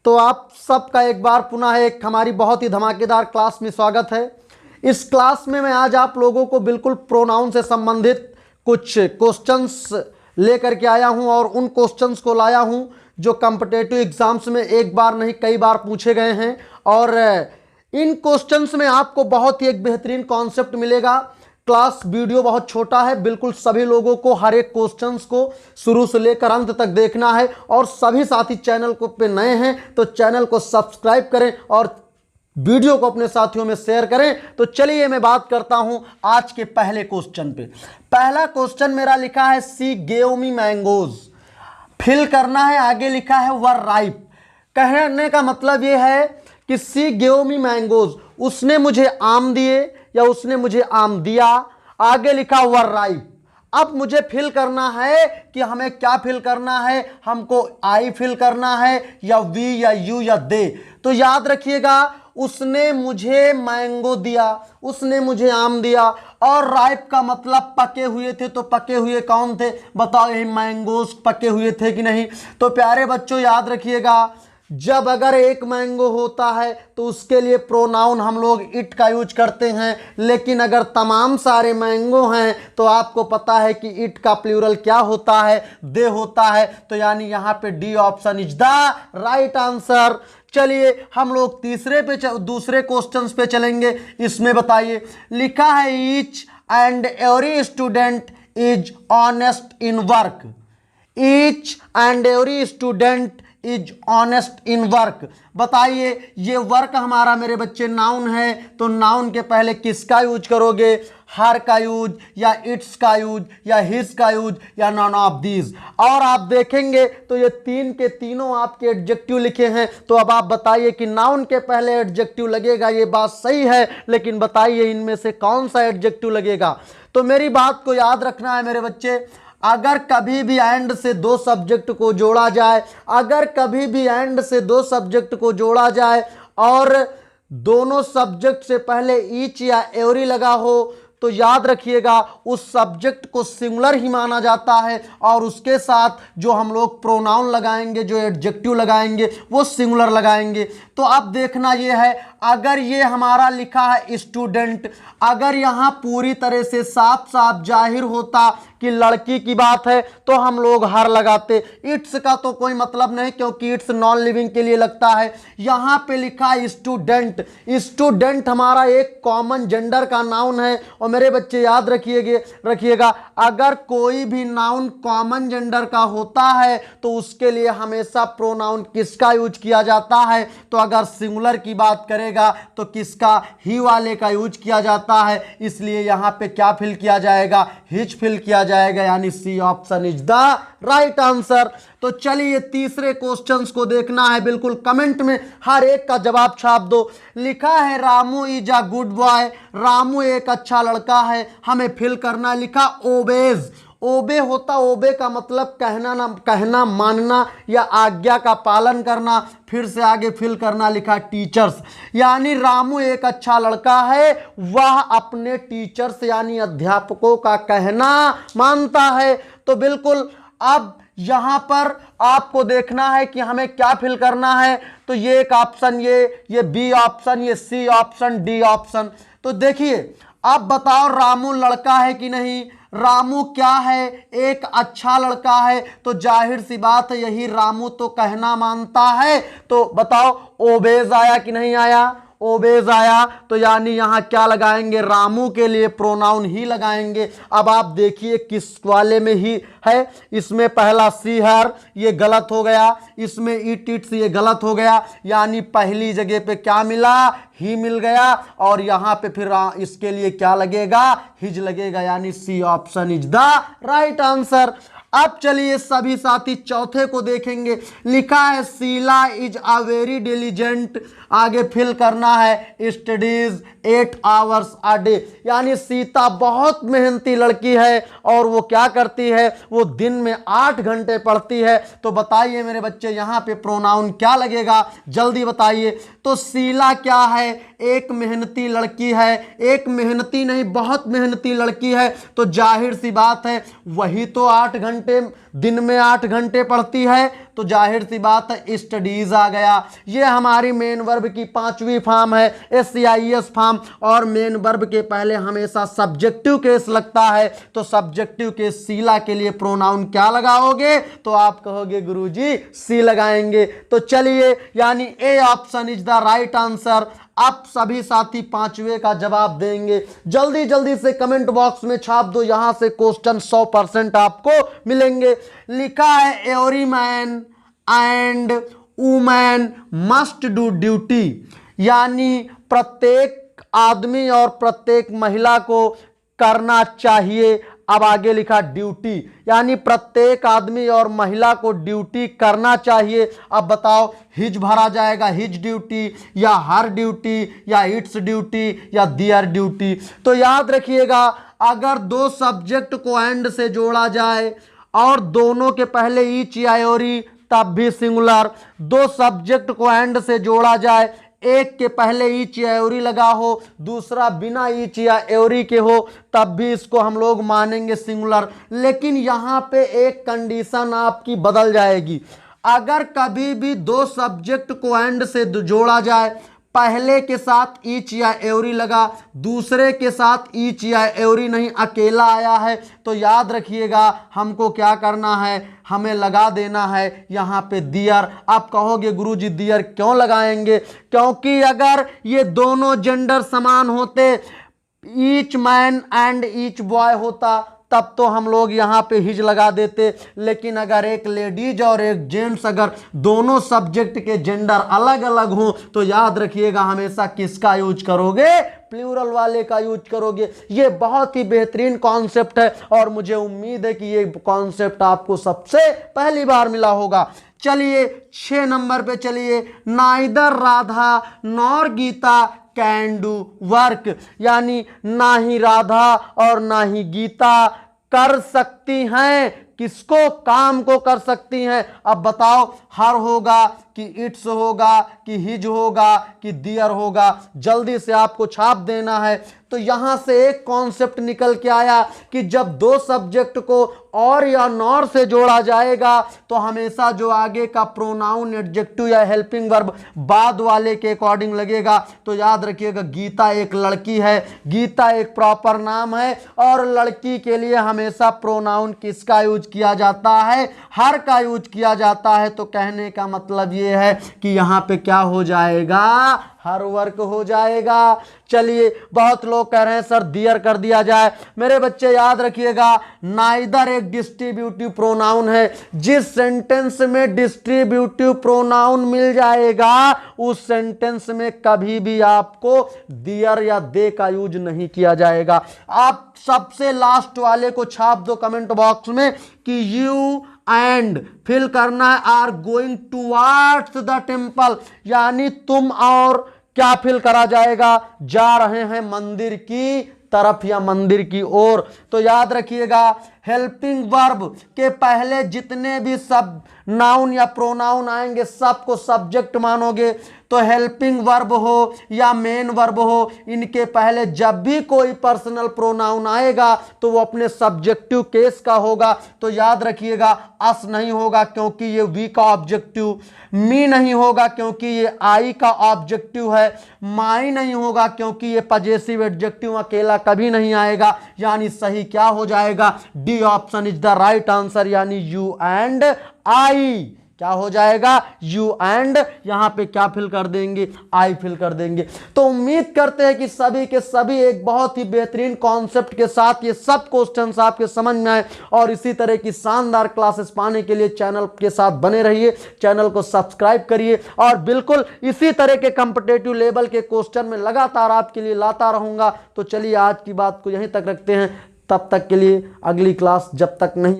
तो आप सबका एक बार पुनः एक हमारी बहुत ही धमाकेदार क्लास में स्वागत है। इस क्लास में मैं आज आप लोगों को बिल्कुल प्रोनाउन से संबंधित कुछ क्वेश्चंस लेकर के आया हूं और उन क्वेश्चंस को लाया हूं जो कॉम्पिटिटिव एग्जाम्स में एक बार नहीं कई बार पूछे गए हैं। और इन क्वेश्चंस में आपको बहुत ही एक बेहतरीन कॉन्सेप्ट मिलेगा। क्लास वीडियो बहुत छोटा है, बिल्कुल सभी लोगों को हर एक क्वेश्चंस को शुरू से लेकर अंत तक देखना है। और सभी साथी चैनल को पे नए हैं तो चैनल को सब्सक्राइब करें और वीडियो को अपने साथियों में शेयर करें। तो चलिए मैं बात करता हूं आज के पहले क्वेश्चन पे। पहला क्वेश्चन मेरा लिखा है she gave me mangoes, fill करना है, आगे लिखा है वर राइप। कहने का मतलब यह है कि सी गेव मी मैंगोज, उसने मुझे आम दिए या उसने मुझे आम दिया, आगे लिखा वर राइप। अब मुझे फिल करना है कि हमें क्या फिल करना है, हमको आई फिल करना है या वी या यू या दे। तो याद रखिएगा, उसने मुझे मैंगो दिया, उसने मुझे आम दिया। और राइप का मतलब पके हुए थे, तो पके हुए कौन थे बताओ, यही मैंगोज पके हुए थे कि नहीं। तो प्यारे बच्चों याद रखिएगा, जब अगर एक मैंगो होता है तो उसके लिए प्रोनाउन हम लोग इट का यूज करते हैं, लेकिन अगर तमाम सारे मैंगो हैं तो आपको पता है कि इट का प्लूरल क्या होता है, दे होता है। तो यानी यहाँ पे D option is the right answer. चलिए हम लोग दूसरे क्वेश्चंस पे चलेंगे। इसमें बताइए, लिखा है each and every student is honest in work. Each and every student is honest in work. बताइए, ये वर्क हमारा मेरे बच्चे नाउन है, तो नाउन के पहले किसका यूज करोगे, हर का यूज या इट्स का यूज या हिज का यूज या नॉन ऑफ दीज। और आप देखेंगे तो ये तीन के तीनों आपके एडजेक्टिव लिखे हैं। तो अब आप बताइए कि नाउन के पहले एडजेक्टिव लगेगा, ये बात सही है, लेकिन बताइए इनमें से कौन सा एडजेक्टिव लगेगा। तो मेरी बात को याद रखना है मेरे बच्चे, अगर कभी भी एंड से दो सब्जेक्ट को जोड़ा जाए, अगर कभी भी एंड से दो सब्जेक्ट को जोड़ा जाए और दोनों सब्जेक्ट से पहले ईच या एवरी लगा हो, तो याद रखिएगा उस सब्जेक्ट को सिंगुलर ही माना जाता है और उसके साथ जो हम लोग प्रोनाउन लगाएंगे, जो एडजेक्टिव लगाएंगे, वो सिंगुलर लगाएंगे। तो अब देखना ये है, अगर ये हमारा लिखा है स्टूडेंट, अगर यहाँ पूरी तरह से साफ साफ जाहिर होता कि लड़की की बात है तो हम लोग हर लगाते। इट्स का तो कोई मतलब नहीं क्योंकि इट्स नॉन लिविंग के लिए लगता है। यहाँ पे लिखा है स्टूडेंट, स्टूडेंट हमारा एक कॉमन जेंडर का नाउन है। और मेरे बच्चे याद रखिएगा, अगर कोई भी नाउन कॉमन जेंडर का होता है तो उसके लिए हमेशा प्रोनाउन किसका यूज किया जाता है। तो अगर सिंगुलर की बात करेगा तो किसका, ही वाले का यूज किया जाता है। इसलिए यहाँ पे क्या फिल किया जाएगा, हिज फिल किया जाएगा, यानी C option is the right answer. तो चलिए तीसरे क्वेश्चंस को देखना है, बिल्कुल कमेंट में हर एक का जवाब छाप दो। लिखा है Ramu is a good boy, Ramu एक अच्छा लड़का है, हमें फिल करना। लिखा ओबेज, ओबे होता, ओबे का मतलब कहना मानना या आज्ञा का पालन करना। फिर से आगे फिल करना, लिखा टीचर्स, यानी रामू एक अच्छा लड़का है, वह अपने टीचर्स यानी अध्यापकों का कहना मानता है। तो बिल्कुल अब यहां पर आपको देखना है कि हमें क्या फिल करना है। तो ये एक ऑप्शन, ये बी ऑप्शन, ये सी ऑप्शन, डी ऑप्शन। तो देखिए अब बताओ रामू लड़का है कि नहीं, रामू क्या है, एक अच्छा लड़का है। तो जाहिर सी बात है यही रामू तो कहना मानता है। तो बताओ ओबेज आया कि नहीं आया, ओबेज आया। तो यानी यहाँ क्या लगाएंगे, रामू के लिए प्रोनाउन ही लगाएंगे। अब आप देखिए किस वाले में ही है, इसमें पहला सी हर, ये गलत हो गया, इसमें इट इट्स, ये गलत हो गया। यानी पहली जगह पे क्या मिला, ही मिल गया, और यहाँ पे फिर इसके लिए क्या लगेगा, हिज लगेगा, यानी C option is the right answer. अब चलिए सभी साथी चौथे को देखेंगे। लिखा है Sheela is a very diligent, आगे फिल करना है स्टडीज 8 आवर्स अ डे, यानी सीता बहुत मेहनती लड़की है और वो क्या करती है, वो दिन में 8 घंटे पढ़ती है। तो बताइए मेरे बच्चे यहाँ पे प्रोनाउन क्या लगेगा, जल्दी बताइए। तो शीला क्या है, एक मेहनती लड़की है, एक मेहनती नहीं बहुत मेहनती लड़की है। तो जाहिर सी बात है वही तो 8 घंटे दिन में 8 घंटे पढ़ती है, तो जाहिर सी बात है स्टडीज आ गया। ये हमारी मेन वर्ब की 5वीं फॉर्म है, SCIS फॉर्म। और मेन वर्ब के पहले हमेशा सब्जेक्टिव केस लगता है, तो सब्जेक्टिव केस शीला के लिए प्रोनाउन क्या लगाओगे? तो आप कहोगे गुरुजी सी लगाएंगे। तो चलिए, यानी A option is the right answer. आप सभी साथी 5वें का जवाब देंगे। जल्दी जल्दी से कमेंट बॉक्स में छाप दो, यहां से क्वेश्चन 100% आपको मिलेंगे। लिखा है every man and women must do duty, यानी प्रत्येक आदमी और प्रत्येक महिला को करना चाहिए। अब आगे लिखा ड्यूटी, यानी प्रत्येक आदमी और महिला को ड्यूटी करना चाहिए। अब बताओ हिज भरा जाएगा हिज ड्यूटी, या हर ड्यूटी, या इट्स ड्यूटी, या दियर ड्यूटी। तो याद रखिएगा, अगर दो सब्जेक्ट को एंड से जोड़ा जाए और दोनों के पहले ईच या एवरी, तब भी सिंगुलर। दो सब्जेक्ट को एंड से जोड़ा जाए, एक के पहले ईच या एवरी लगा हो, दूसरा बिना ईच या एवरी के हो, तब भी इसको हम लोग मानेंगे सिंगुलर। लेकिन यहां पे एक कंडीशन आपकी बदल जाएगी। अगर कभी भी दो सब्जेक्ट को एंड से जोड़ा जाए, पहले के साथ ईच या एवरी लगा, दूसरे के साथ ईच या एवरी नहीं, अकेला आया है, तो याद रखिएगा हमको क्या करना है, हमें लगा देना है यहाँ पे दियर। आप कहोगे गुरुजी दियर क्यों लगाएंगे? क्योंकि अगर ये दोनों जेंडर समान होते, each man and each boy होता, तब तो हम लोग यहाँ पे हिज लगा देते। लेकिन अगर एक लेडीज और एक जेंट्स, अगर दोनों सब्जेक्ट के जेंडर अलग अलग हो, तो याद रखिएगा हमेशा किसका यूज करोगे? प्लूरल वाले का यूज करोगे। ये बहुत ही बेहतरीन कॉन्सेप्ट है और मुझे उम्मीद है कि ये कॉन्सेप्ट आपको सबसे पहली बार मिला होगा। चलिए 6 नंबर पे चलिए। Neither Radha nor Geeta can do work, यानी ना ही राधा और ना ही गीता कर सकती हैं, किसको? काम को कर सकती हैं। अब बताओ हर होगा कि इट्स होगा कि हिज होगा कि दियर होगा? जल्दी से आपको छाप देना है। तो यहां से एक कॉन्सेप्ट निकल के आया कि जब दो सब्जेक्ट को और या नॉर से जोड़ा जाएगा, तो हमेशा जो आगे का प्रोनाउन एडजेक्टिव या हेल्पिंग वर्ब बाद वाले के अकॉर्डिंग लगेगा। तो याद रखिएगा गीता एक लड़की है, गीता एक प्रॉपर नाम है, और लड़की के लिए हमेशा प्रोनाउन किसका यूज किया जाता है? हर का यूज किया जाता है। तो कहने का मतलब ये है कि यहाँ पे क्या हो जाएगा? हर वर्क हो जाएगा। चलिए, बहुत लोग कह रहे हैं सर दियर कर दिया जाए। मेरे बच्चे याद रखिएगा, नाइदर एक डिस्ट्रीब्यूटिव प्रोनाउन है। जिस सेंटेंस में डिस्ट्रीब्यूटिव प्रोनाउन मिल जाएगा, उस सेंटेंस में कभी भी आपको दियर या दे का यूज नहीं किया जाएगा। आप सबसे लास्ट वाले को छाप दो कमेंट बॉक्स में कि यू एंड फिल करना है are going towards the temple, यानी तुम और क्या फिल करा जाएगा? जा रहे हैं मंदिर की तरफ या मंदिर की ओर। तो याद रखिएगा हेल्पिंग वर्ब के पहले जितने भी सब नाउन या प्रोनाउन आएंगे सबको सब्जेक्ट मानोगे। तो हेल्पिंग वर्ब हो या मेन वर्ब हो, इनके पहले जब भी कोई पर्सनल प्रोनाउन आएगा तो वो अपने सब्जेक्टिव केस का होगा। तो याद रखिएगा अस नहीं होगा क्योंकि ये वी का ऑब्जेक्टिव, मी नहीं होगा क्योंकि ये आई का ऑब्जेक्टिव है, माई नहीं होगा क्योंकि ये पजेसिव एडजेक्टिव अकेला कभी नहीं आएगा। यानी सही क्या हो जाएगा? D option is the right answer, यानी यू एंड आई। क्या हो जाएगा? यू एंड, यहां पे क्या फिल कर देंगे? आई फिल कर देंगे। तो उम्मीद करते हैं कि सभी के सभी एक बहुत ही बेहतरीन कॉन्सेप्ट के साथ ये सब क्वेश्चंस आपके समझ में आए, और इसी तरह की शानदार क्लासेस पाने के लिए चैनल के साथ बने रहिए, चैनल को सब्सक्राइब करिए, और बिल्कुल इसी तरह के कॉम्पिटिटिव लेवल के क्वेश्चन में लगातार आपके लिए लाता रहूंगा। तो चलिए आज की बात को यहीं तक रखते हैं, तब तक के लिए अगली क्लास जब तक नहीं